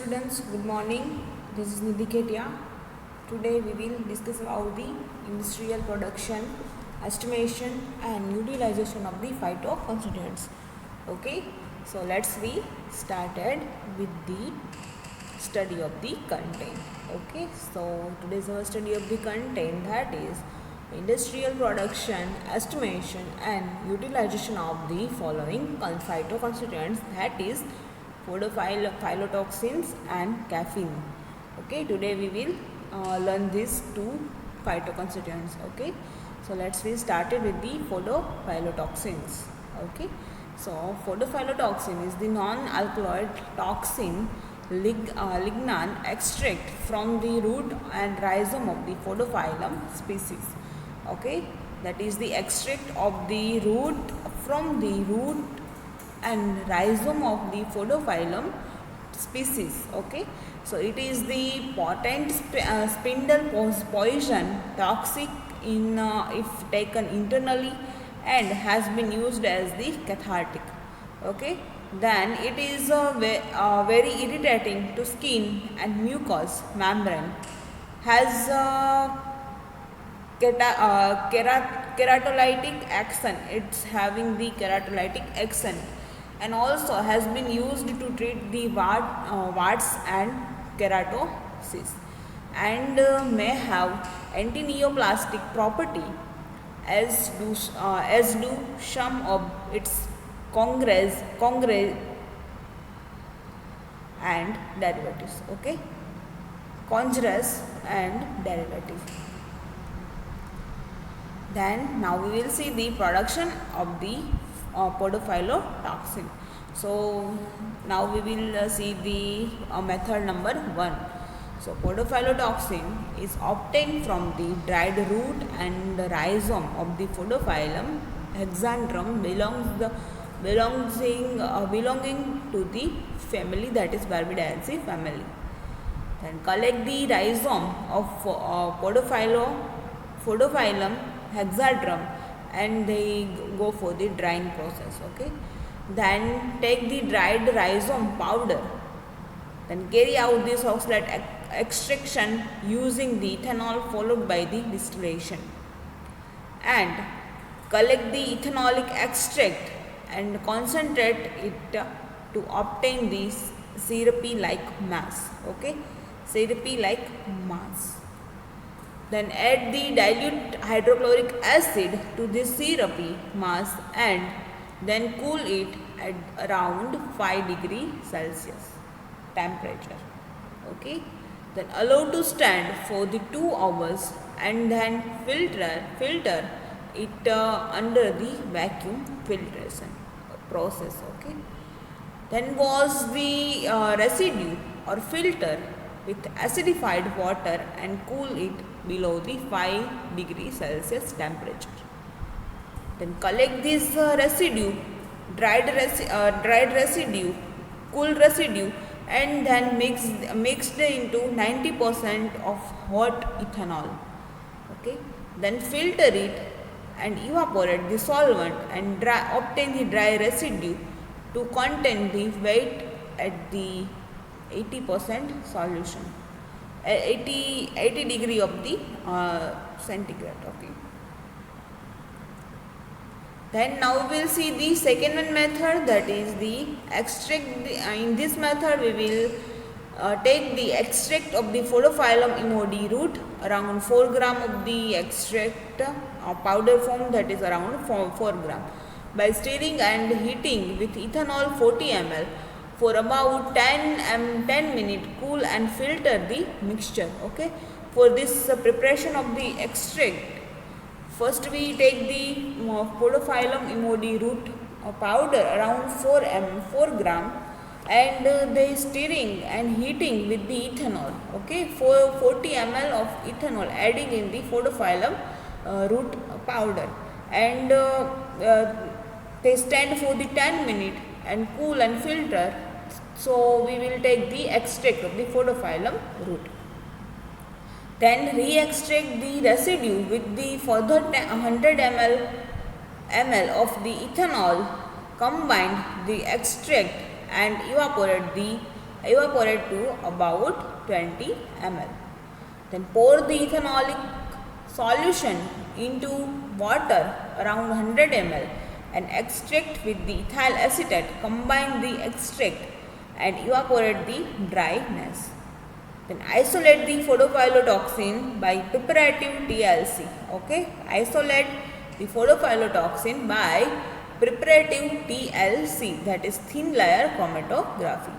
students, good morning. This is Nidhi Ketia. Today we will discuss about the industrial production, estimation and utilization of the phytoconstituents. Okay, so let's be started with the study of the content. Okay, so today's our study of the content, that is industrial production, estimation and utilization of the following phytoconstituents, that is phytotoxins and caffeine. Okay, today we will learn these two phytoconstituents. Okay, so let's be started with the photophytotoxins. Okay, so photophytotoxin is the non-alkaloid toxin lignan extract from the root and rhizome of the photophyllum species. Okay, that is the extract of the root from the root and rhizome of the photophyllum species. Okay, so it is the potent spindle poison, toxic in if taken internally, and has been used as the cathartic. Okay, then it is very irritating to skin and mucous membrane, has keratolytic action. It's having the keratolytic action, and also has been used to treat the warts and keratosis, and may have anti-neoplastic property, as do some of its congress and derivatives. Okay, congress and derivatives. Then now we will see the production of the podophytotoxin. So now we will see the method number 1. So podophytotoxin is obtained from the dried root and rhizome of the Podophyllum hexandrum belonging to the family, that is Barbidaceae family. Then collect the rhizome of Podophyllum hexandrum and they go for the drying process. Okay, then take the dried rhizome powder, then carry out this oxalate extraction using the ethanol followed by the distillation, and collect the ethanolic extract and concentrate it to obtain the syrupy like mass. Okay, syrupy like mass. Then add the dilute hydrochloric acid to this syrupy mass and then cool it at around 5 degrees Celsius temperature. Okay, then allow to stand for the 2 hours and then filter it under the vacuum filtration process. Okay, then wash the residue or filter with acidified water and cool it below the 5 degrees Celsius temperature. Then collect this residue, dried residue, cool residue, and then mixed into 90% of hot ethanol. Okay, then filter it and evaporate the solvent and obtain the dry residue to contain the weight at the 80% solution, 80 degree of the centigrade. Okay, then now we will see the second one method, that is the extract. In this method we will take the extract of the Podophyllum imodi root, around 4 gram of the extract powder form, that is around 4 gram, by stirring and heating with ethanol 40 ml for about 10 minutes. Cool and filter the mixture. Okay, for this preparation of the extract, first we take the Podophyllum imodi root powder around 4 gram and they stirring and heating with the ethanol. Okay, for 40 ml of ethanol adding in the Podophyllum root powder, and they stand for the 10 minutes and cool and filter. So we will take the extract of the Podophyllum root. Then re-extract the residue with the further 100 ml of the ethanol, combine the extract and evaporate the evaporate to about 20 ml. Then pour the ethanolic solution into water around 100 ml and extract with the ethyl acetate. Combine the extract and evaporate the dryness. Then isolate the photophyllotoxin by preparative TLC. Okay, isolate the photophyllotoxin by preparative TLC, that is thin layer chromatography.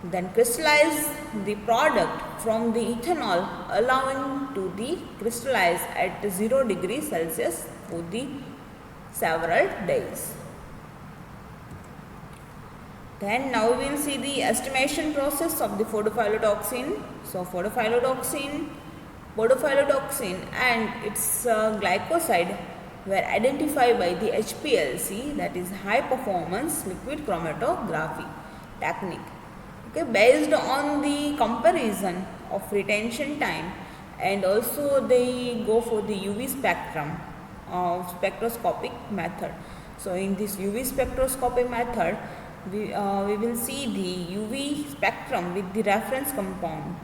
Then crystallize the product from the ethanol, allowing to the crystallize at 0 degree Celsius for the several days. Then now we will see the estimation process of the photophyllotoxin. So photophyllotoxin and its glycoside were identified by the HPLC, that is high performance liquid chromatography technique. Okay, based on the comparison of retention time, and also they go for the UV spectrum spectroscopic method. So in this UV spectroscopic method, we will see the UV spectrum with the reference compound.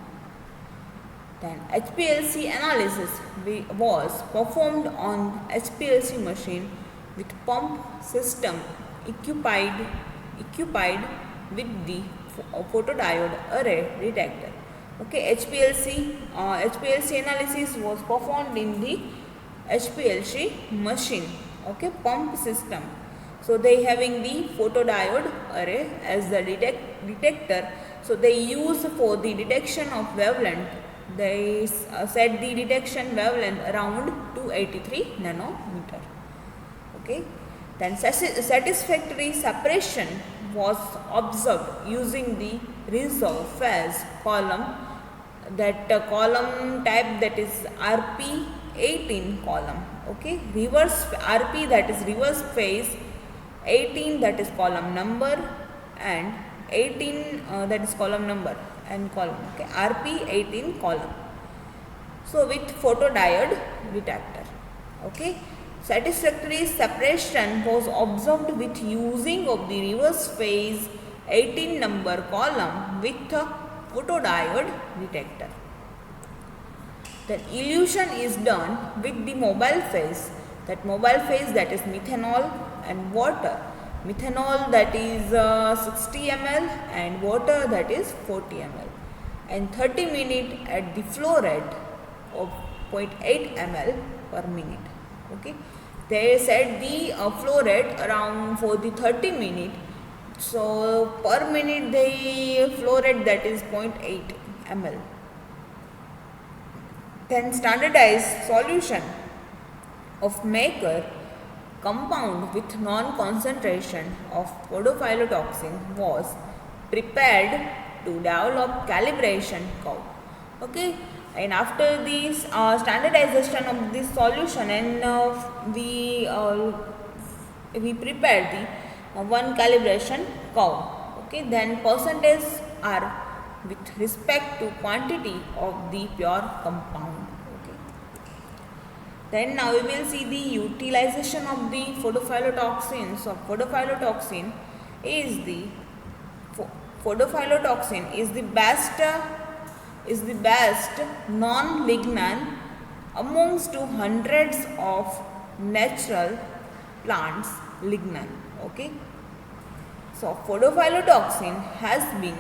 Then HPLC analysis was performed on HPLC machine with pump system equipped with the photodiode array detector. Okay, HPLC analysis was performed in the HPLC machine. Okay, pump system. So they having the photodiode array as the detector. So they use for the detection of wavelength. They set the detection wavelength around 283 nanometer. Okay. Then satisfactory separation was observed using the resolve phase column, that column type, that is RP18 column. Okay, reverse RP, that is reverse phase, 18 that is column number, and 18 that is column number and column. Okay, RP18 column. So with photodiode detector. Okay. Satisfactory separation was observed with using of the reverse phase 18 number column with a photodiode detector. The elution is done with the mobile phase. That mobile phase, that is methanol and water. Methanol, that is 60 ml and water, that is 40 ml, and 30 minutes at the flow rate of 0.8 ml per minute. Okay, they set the flow rate around for the 30 minutes. So per minute the flow rate, that is 0.8 ml. Then standardized solution of Maker compound with non-concentration of photophyllotoxin was prepared to develop calibration curve. Okay, and after this standardization of this solution, and we prepared the one calibration curve. Okay, then percentage are with respect to quantity of the pure compound. Okay. Then now we will see the utilization of the photophyllotoxin. So photophyllotoxin is the best non-lignan amongst hundreds of natural plants lignan. Okay. So photophyllotoxin has been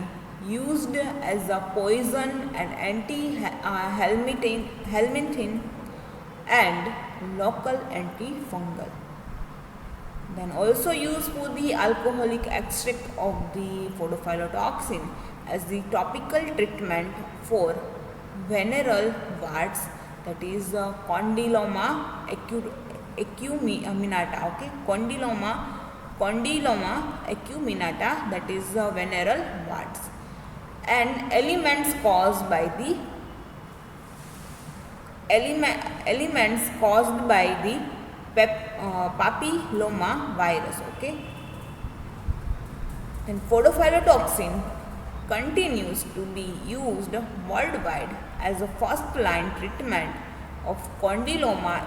used as a poison and anti-helminthin and local antifungal. Then also used for the alcoholic extract of the photophyllotoxin as the topical treatment for venereal warts, that is condyloma acuminata. Okay, condyloma acuminata, that is venereal warts, and elements caused by the papilloma virus. Okay, then photophyllotoxin continues to be used worldwide as a first line treatment of condyloma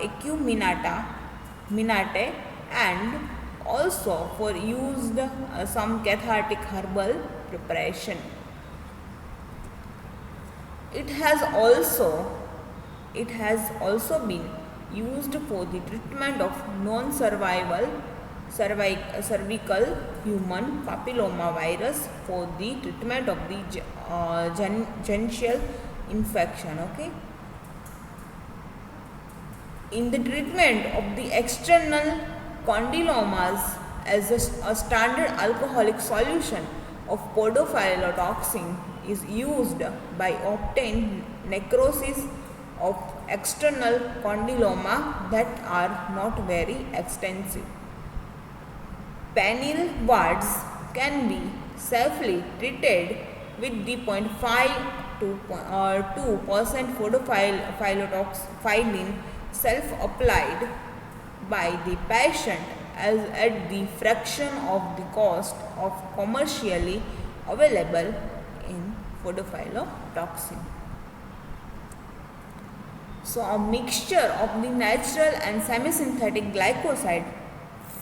acuminata and also for used some cathartic herbal preparation. It has also been used for the treatment of non-survival cervical human papilloma virus for the treatment of the genital infection. Okay. In the treatment of the external condylomas, as a standard alcoholic solution of podophylotoxin is used by obtain necrosis of external condyloma that are not very extensive. Penile warts can be safely treated with the 0.5 to 2% podophyllin self-applied by the patient as at the fraction of the cost of commercially available in podophyllin. So a mixture of the natural and semi-synthetic glycoside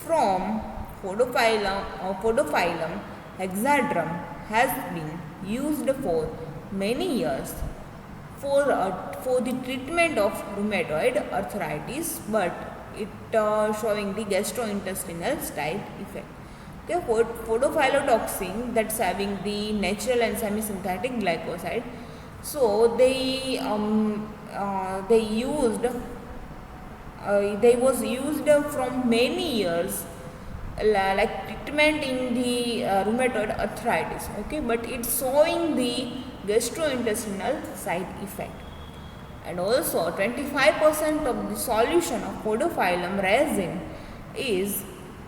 from Podophyllum hexadrum has been used for many years for the treatment of rheumatoid arthritis, but it showing the gastrointestinal side effect. Okay, podophyllin that's having the natural and semi-synthetic glycoside. So they was used from many years like treatment in the rheumatoid arthritis. Okay, but it's showing the gastrointestinal side effect. And also 25% of the solution of podophyllum resin is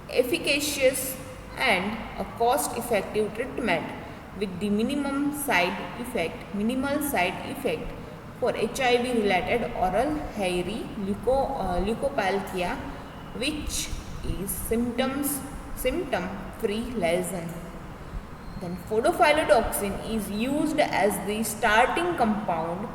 efficacious and a cost-effective treatment with the minimal side effect for HIV-related oral hairy leukopalkia, which is symptom-free lesion. Then podophyllitoxin is used as the starting compound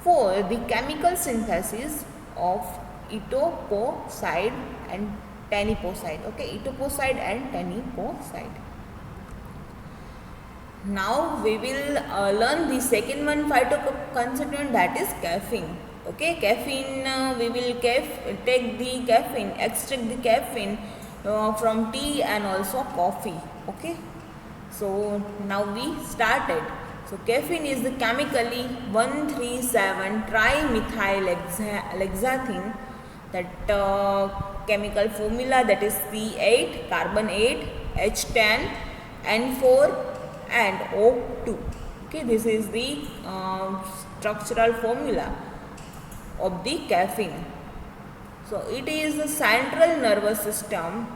for the chemical synthesis of etoposide and taniposide. Okay, etoposide and taniposide. Now we will learn the second one phytoconstituent, that is caffeine. Okay, caffeine, we will extract the caffeine from tea and also coffee. Okay, so now we started. So caffeine is the chemically 1,3,7-trimethylhexane, that chemical formula, that is C8, carbon 8, H10, N4 and O2. Okay, this is the structural formula of the caffeine. So it is the central nervous system,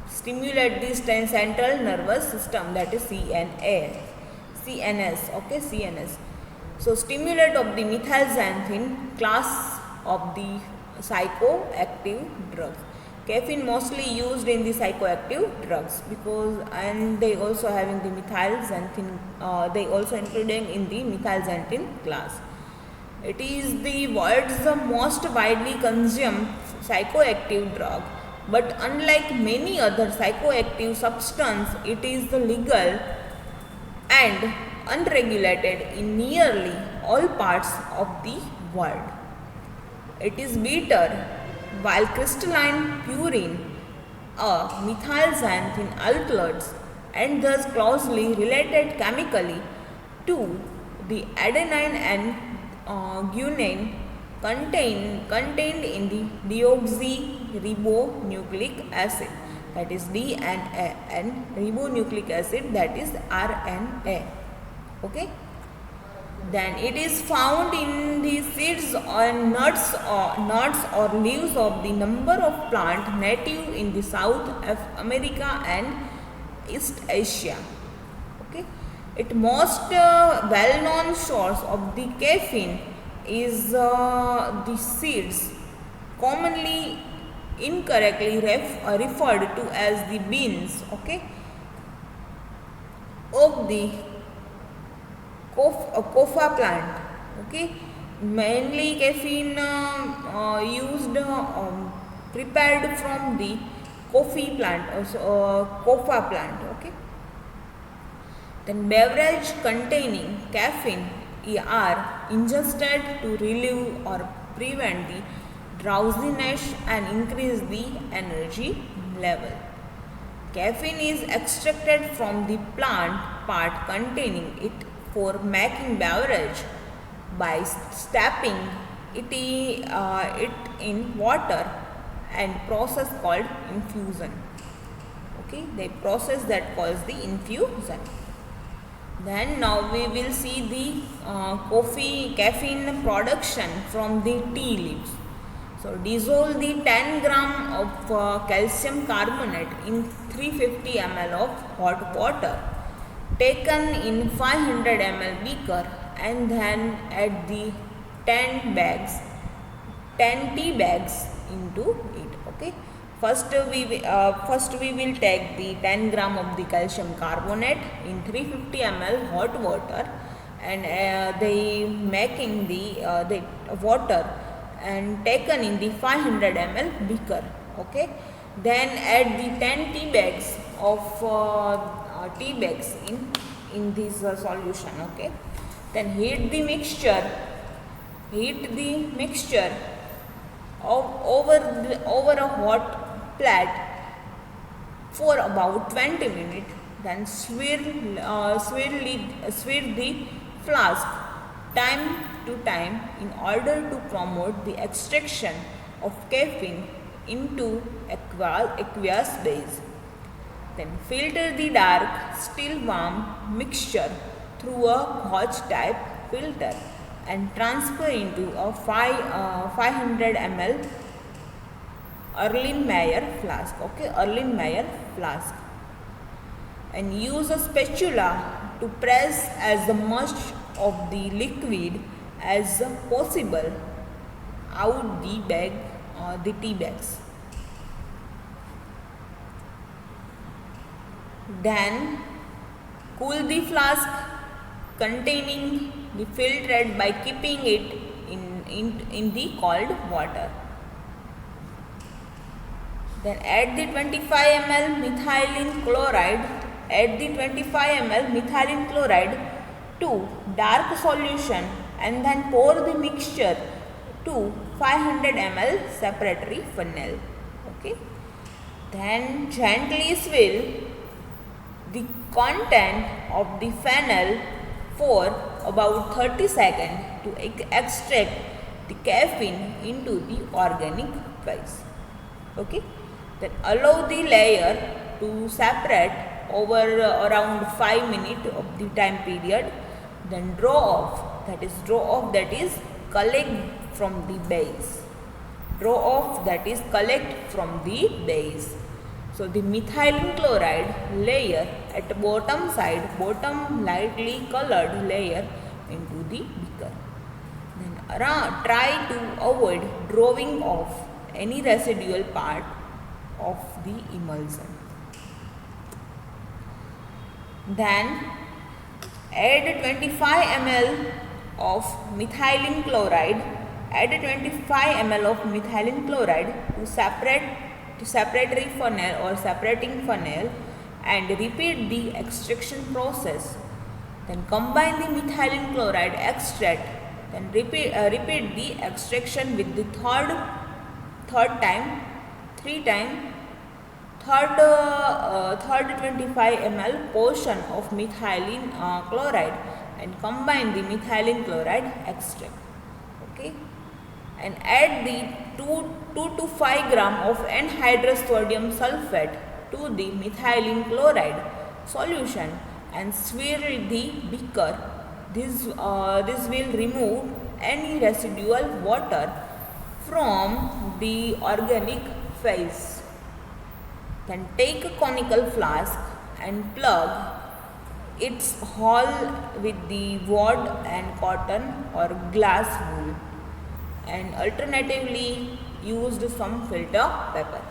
stimulate the central nervous system, that is CNS. Okay, CNS. So stimulate of the methylxanthine class of the psychoactive drugs. Caffeine mostly used in the psychoactive drugs because, and they also having the methylxanthine, they also including in the methylxanthine class. It is the world's most widely consumed psychoactive drug, but unlike many other psychoactive substances, it is legal and unregulated in nearly all parts of the world. It is bitter, while crystalline purine, a methylxanthine alkaloids, and thus closely related chemically to the adenine and guanine contained in the deoxyribonucleic acid, that is DNA, and ribonucleic acid, that is RNA. Okay. Then it is found in the seeds or nuts or leaves of the number of plants native in the South America and East Asia. Okay. It most well-known source of the caffeine is the seeds, commonly incorrectly referred to as the beans. Okay, of the coffea plant. Okay, mainly caffeine used prepared from the coffee plant, coffee plant. Okay. Then beverage containing caffeine are ingested to relieve or prevent the drowsiness and increase the energy level. Caffeine is extracted from the plant part containing it for making beverage by steeping it in water and process called infusion. Okay, the process that calls the infusion. Then now we will see the caffeine production from the tea leaves. So dissolve the 10 gram of calcium carbonate in 350 ml of hot water taken in 500 ml beaker, and then add the 10 tea bags into it. Okay. First we will take the 10 gram of the calcium carbonate in 350 ml hot water, and making the water and taken in the 500 ml beaker. Okay. Then add the 10 tea bags of tea bags in this solution. Okay. Then heat the mixture over a hot plate for about 20 minutes. Then swirl the flask time to time in order to promote the extraction of caffeine into aqueous base. Then filter the dark, still warm mixture through a Hodge type filter and transfer into a 500 ml Erlenmeyer flask. Okay, Erlenmeyer flask. And use a spatula to press as much of the liquid as possible out the tea bags. Then cool the flask containing the filtrate by keeping it in the cold water. Then add the 25 ml methylene chloride. Add the 25 ml methylene chloride to dark solution and then pour the mixture to 500 ml separatory funnel. Okay. Then gently swirl the content of the funnel for about 30 seconds to extract the caffeine into the organic phase. Okay. Then allow the layer to separate over around 5 minutes of the time period. Then draw off, that is collect from the base. Draw off, that is collect from the base. So the methylene chloride layer at the bottom lightly colored layer into the beaker. Then try to avoid drawing off any residual part of the emulsion. Then add 25 ml of methylene chloride. Add 25 ml of methylene chloride to separatory funnel or separating funnel and repeat the extraction process. Then combine the methylene chloride extract. Then repeat the extraction with the third 25 ml portion of methylene chloride and combine the methylene chloride extract. Okay. And add the 2 to 5 gram of anhydrous sodium sulfate to the methylene chloride solution and swirl the beaker. This will remove any residual water from the organic phase. Then take a conical flask and plug its hole with the wood and cotton or glass wool, and alternatively used some filter paper.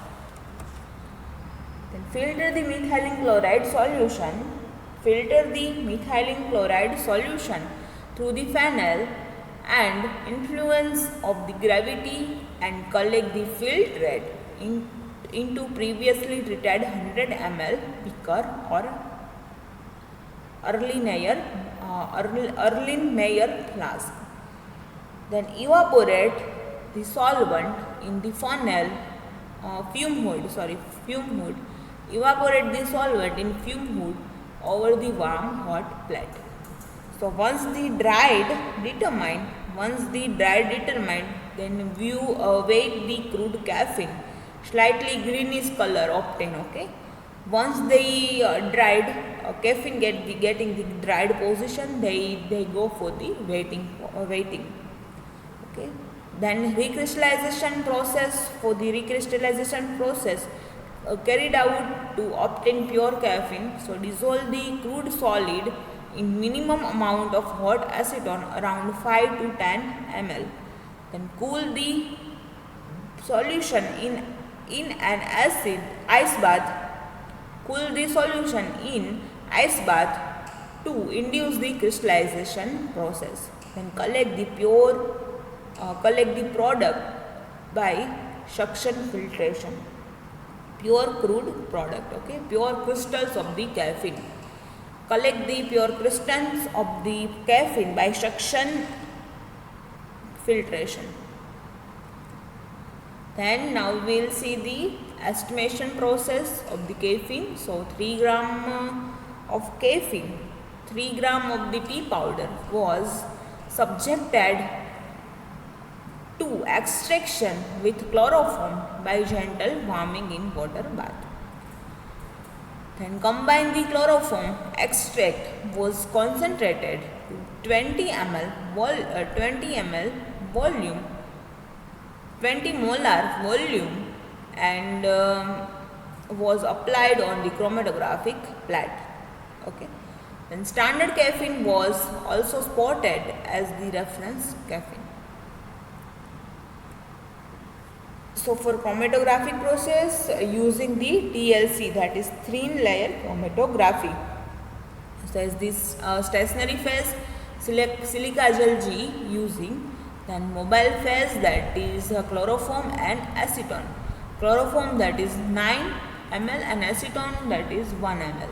Then filter the methylene chloride solution. Filter the methylene chloride solution through the funnel and influence of the gravity and collect the filtrate into previously treated 100 ml beaker or Erlenmeyer flask. Then evaporate the solvent in the fume hood. Evaporate the solvent in fume hood over the warm hot plate. So once the dried determined, then weight the crude caffeine, slightly greenish color obtain. Okay. Once they dried caffeine getting the dried position, they go for the waiting. Okay. Then recrystallization process. For the recrystallization process carried out to obtain pure caffeine, so dissolve the crude solid in minimum amount of hot acetone around 5 to 10 ml. Then cool the solution in an ice bath. Cool the solution in ice bath to induce the crystallization process. Then collect the product by suction filtration. Pure crude product, okay, pure crystals of the caffeine. Collect the pure crystals of the caffeine by suction filtration. Then now we will see the estimation process of the caffeine. So 3 gram of caffeine, 3 gram of the tea powder was subjected to extraction with chloroform by gentle warming in water bath. Then combine the chloroform extract was concentrated to 20 ml volume, 20 molar volume, and was applied on the chromatographic plate. Okay. Then standard caffeine was also spotted as the reference caffeine. So for chromatographic process using the TLC, that is thin layer chromatography. So as this stationary phase silica gel G using, then mobile phase, that is chloroform and acetone. Chloroform, that is 9 ml, and acetone, that is 1 ml.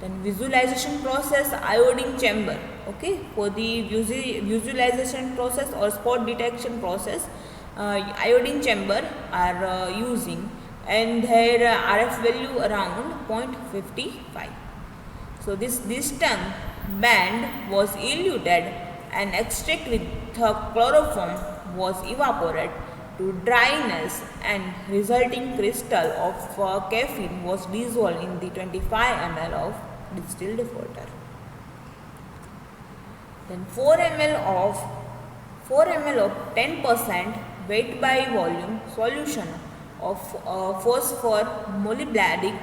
Then visualization process, iodine chamber. Okay, for the visualization process or spot detection process, iodine chamber are using, and their RF value around 0.55. So this distant band was eluted, and extract with chloroform was evaporated to dryness, and resulting crystal of caffeine was dissolved in the 25 ml of distilled water. Then 4 ml of 10% weight by volume solution of phosphor molybdentic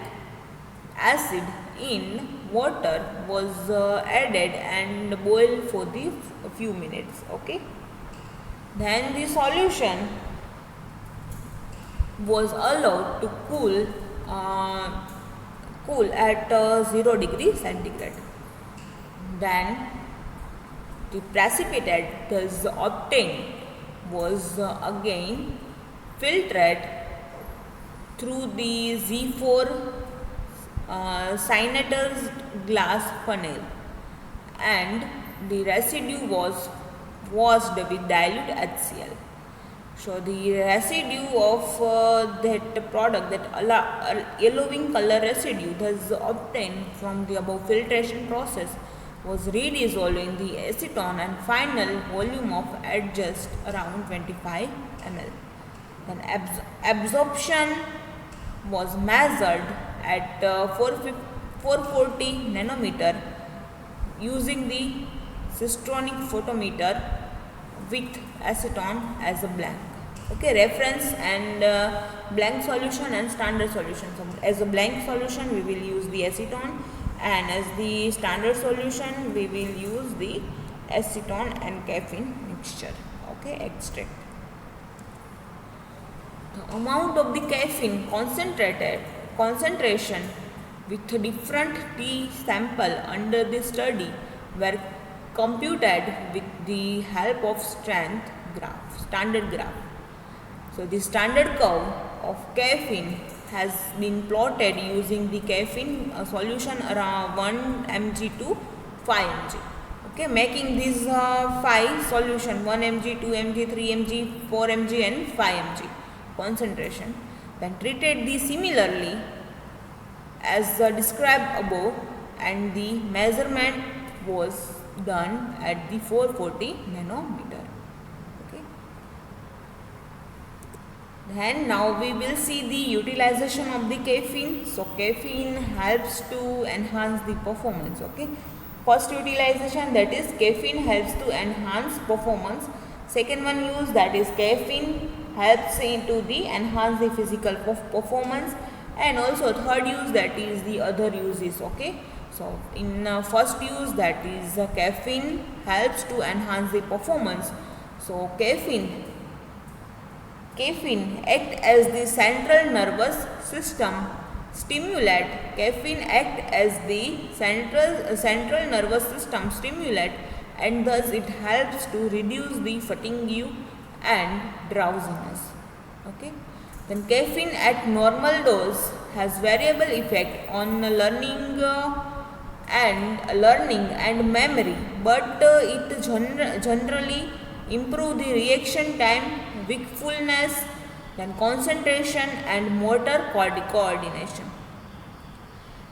acid in water was added and boiled for the few minutes. Okay. Then the solution was allowed to cool at 0 degree centigrade. Then the precipitate thus obtained was again filtered through the Z4 Syneter's glass funnel, and the residue was washed with dilute HCl. So the residue of that product, that yellowing color residue thus obtained from the above filtration process, was redissolved in the acetone, and final volume of adjust around 25 ml. Then absorption was measured at 440 nanometer using the systronic photometer with acetone as a blank. Okay, reference and blank solution and standard solution. So as a blank solution we will use the acetone, and as the standard solution we will use the acetone and caffeine mixture. Okay, extract. The amount of the caffeine concentration with different tea sample under the study were computed with the help of standard graph. So the standard curve of caffeine has been plotted using the caffeine solution around 1 mg to 5 mg. Okay, making these 5 solution 1 mg, 2 mg, 3 mg, 4 mg and 5 mg concentration. Then treated these similarly as described above, and the measurement was done at the 440 nanometer. Okay. Then now we will see the utilization of the caffeine. So caffeine helps to enhance the performance. Okay. First utilization, that is caffeine helps to enhance performance. Second one use, that is caffeine helps to the enhance the physical performance. And also third use, that is the other uses. Okay. So in first use, that is caffeine helps to enhance the performance. So caffeine act as the central nervous system stimulant. Caffeine act as the central nervous system stimulant, and thus it helps to reduce the fatigue and drowsiness. Okay. Then caffeine at normal dose has variable effect on learning and memory, but it generally improve the reaction time, wakefulness, then concentration and motor coordination.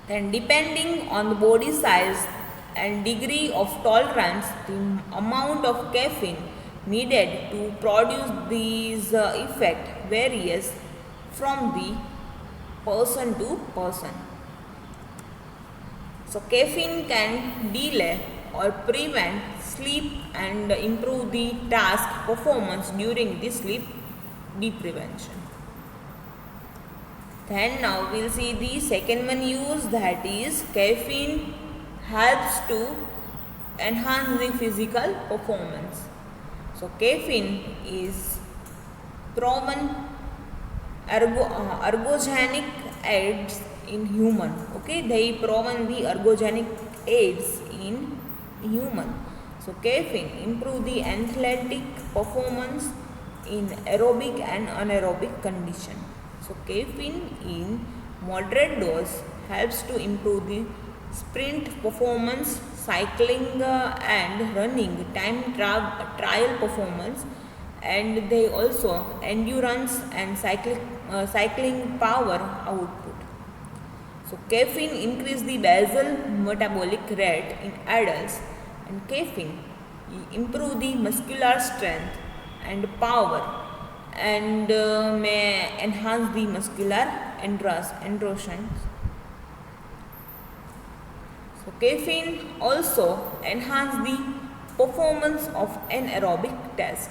Then depending on the body size and degree of tolerance, the amount of caffeine needed to produce these effect varies from the person to person. So caffeine can delay or prevent sleep and improve the task performance during the sleep deprivation. Then now we'll see the second one use, that is caffeine helps to enhance the physical performance. So caffeine is proven ergogenic aids in human. Okay, they proven the ergogenic aids in human. So caffeine improve the athletic performance in aerobic and anaerobic condition. So caffeine in moderate dose helps to improve the sprint performance, cycling and running time trial performance, and they also endurance and cycling power output. So caffeine increase the basal metabolic rate in adults, and caffeine improve the muscular strength and power, and may enhance the muscular endurance. So caffeine also enhance the performance of anaerobic test.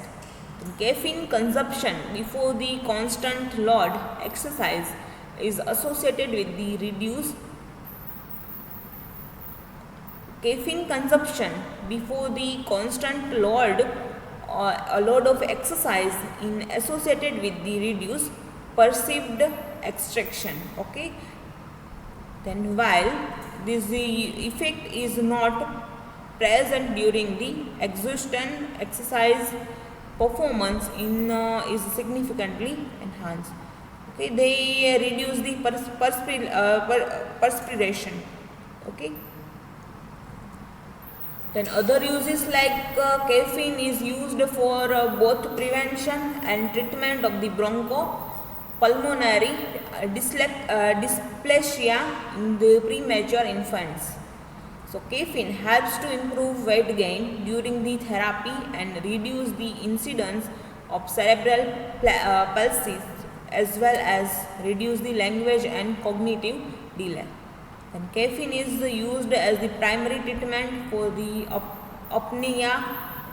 Caffeine consumption before the constant load exercise is associated with the reduced caffeine consumption before the constant load or a load of exercise in associated with the reduced perceived extraction. Okay. Then while this effect is not present during the exhaustion, exercise performance is significantly enhanced. Okay, they reduce the perspiration. Okay. Then other uses like caffeine is used for both prevention and treatment of the bronchopulmonary dysplasia in the premature infants. So caffeine helps to improve weight gain during the therapy and reduce the incidence of cerebral palsy, as well as reduce the language and cognitive delay. And caffeine is used as the primary treatment for the apnea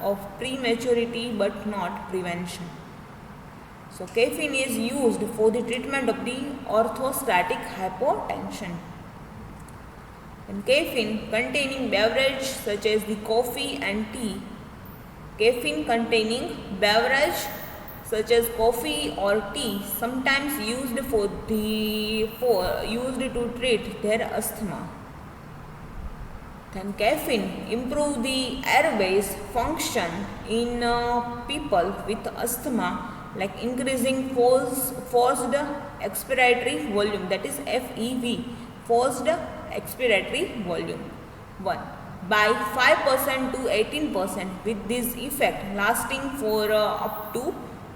of prematurity but not prevention. So caffeine is used for the treatment of the orthostatic hypotension. And caffeine containing beverage such as the coffee and tea. Caffeine containing beverage such as coffee or tea sometimes used used to treat their asthma. Then caffeine improve the airways function in people with asthma like increasing forced expiratory volume, that is FEV, forced expiratory volume 1 by 5% to 18%, with this effect lasting for up to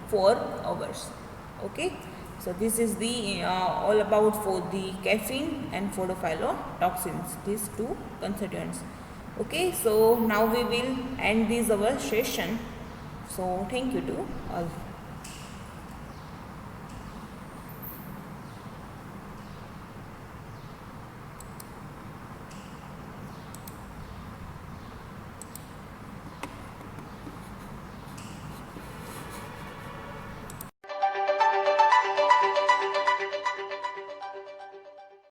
4 hours. Okay, so this is the all about for the caffeine and for the phytotoxins, these two constituents. Okay, so now we will end this our session. So thank you to all.